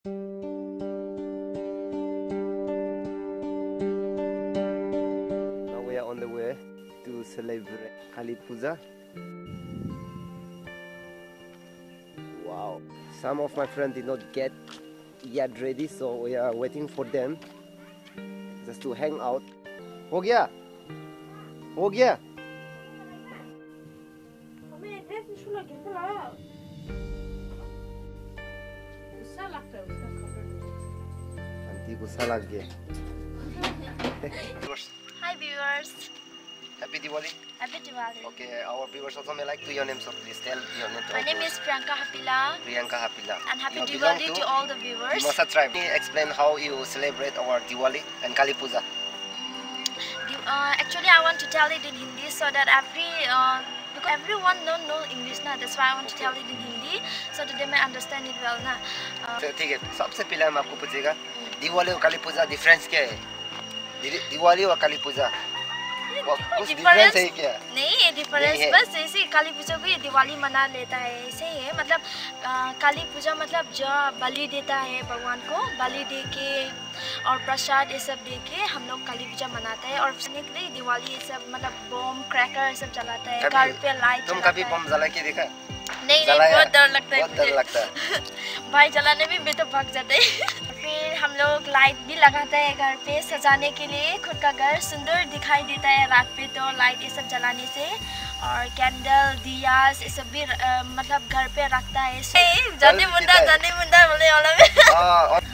Now we are on the way to celebrate Kali Puja. Wow. Some of my friends did not get yet ready, so we are waiting for them just to hang out. हो गया? हो गया? Aunty गुस्सा लग गया. Hi viewers. Happy Diwali. Happy Diwali. Okay, our viewers also may like to your name, so please tell your name. My name is Priyanka Hapila. Priyanka Hapila. And happy You Diwali belong to all the viewers. Dimasa tribe. Can you explain how you celebrate our Diwali and Kali Puja? Actually, I want to tell it in Hindi so that because everyone don't know English na. That's why I want to tell it in Hindi so that they may understand it well na. ठीक है. सबसे पहले हम आपको पूछेगा दिवाली और काली पूजा difference क्या है? दिवाली और काली पूजा कुछ डिफरेंस है क्या? नहीं, डिफरेंस बस ऐसे काली पूजा भी दिवाली मना लेता है, ऐसे ही है. मतलब काली पूजा मतलब जो बलि देता है भगवान को, बलि दे के और प्रसाद ये सब दे के हम लोग काली पूजा मनाते हैं. और दिवाली ये सब मतलब बम क्रैकर सब जलाता है, घर पे लाइट. तुम कभी बम जला के देखा? नहीं, बहुत डर लगता है. बहुत डर लगता है. भाई जलाने में भी तो भाग जाते हैं. फिर हम लोग लाइट भी लगाते हैं घर पे सजाने के लिए. खुद का घर सुंदर दिखाई देता है रात पे तो लाइट ये सब जलाने से. और कैंडल दिया ये सब भी मतलब घर पे रखता है. जाने मुंडा बोले वाला में.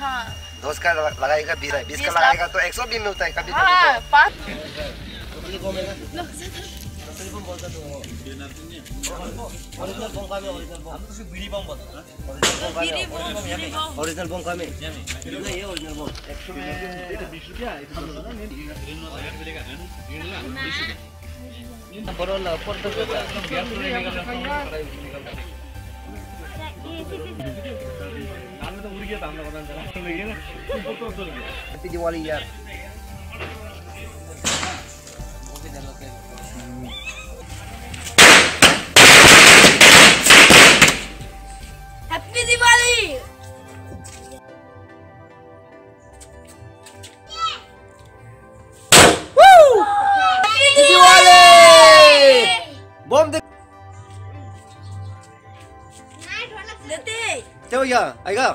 हाँ, 10 का लगाएगा 20 का लगाएगा तो 100 भी मिलता है कभी कभी. ओरिजिनल बम का में ये ओरिजिनल बम 120 रुपया हैप्पी दिवाली यार. हैप्पी दिवाली. बम दे क्या हो गया? आएगा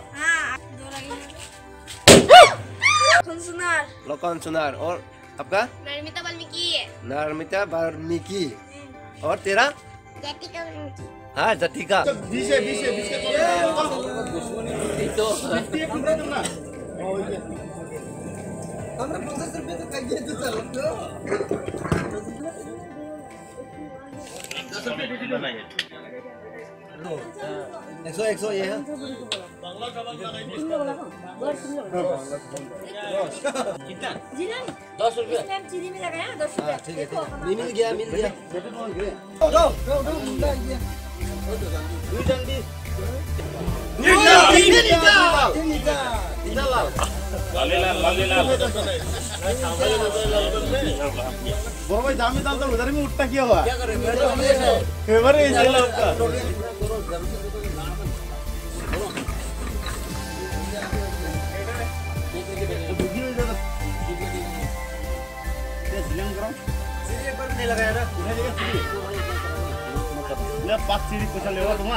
लोकन सुनार. और आपका नर्मिता वाल्मीकि. और तेरा? हाँ, जतिका. एक सौ ये है. कितना? 10 रुपया. ठीक है. मिल गया. वो भाई दामी दाल तो उधर में उठता क्या हुआ? फेवर है इसे आपका. नहीं लगाया ना. ले 5 सीढ़ी पूछा ले तुम.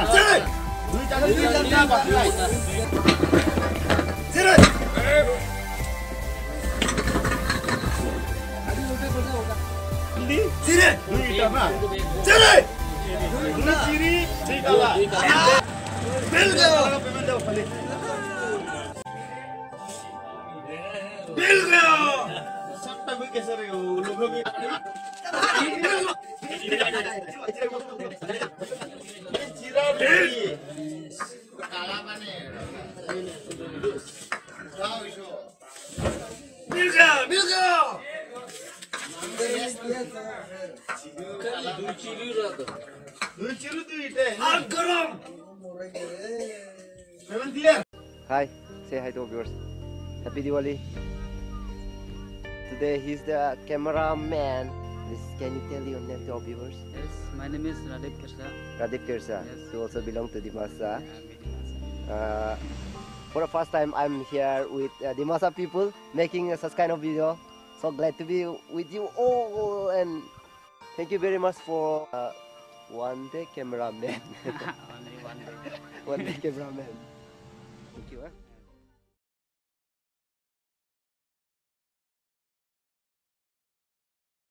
Hi, say hi to our viewers. Happy Diwali. Today he's the cameraman. Can you tell your name to our viewers? Yes, my name is Radip Kirsa. Radip Kirsa. Yes. You also belong to Dimasa. For the first time, I'm here with Dimasa people making such kind of video. So glad to be with you all, and thank you very much for one day cameraman. Only one day. One day cameraman. Thank you.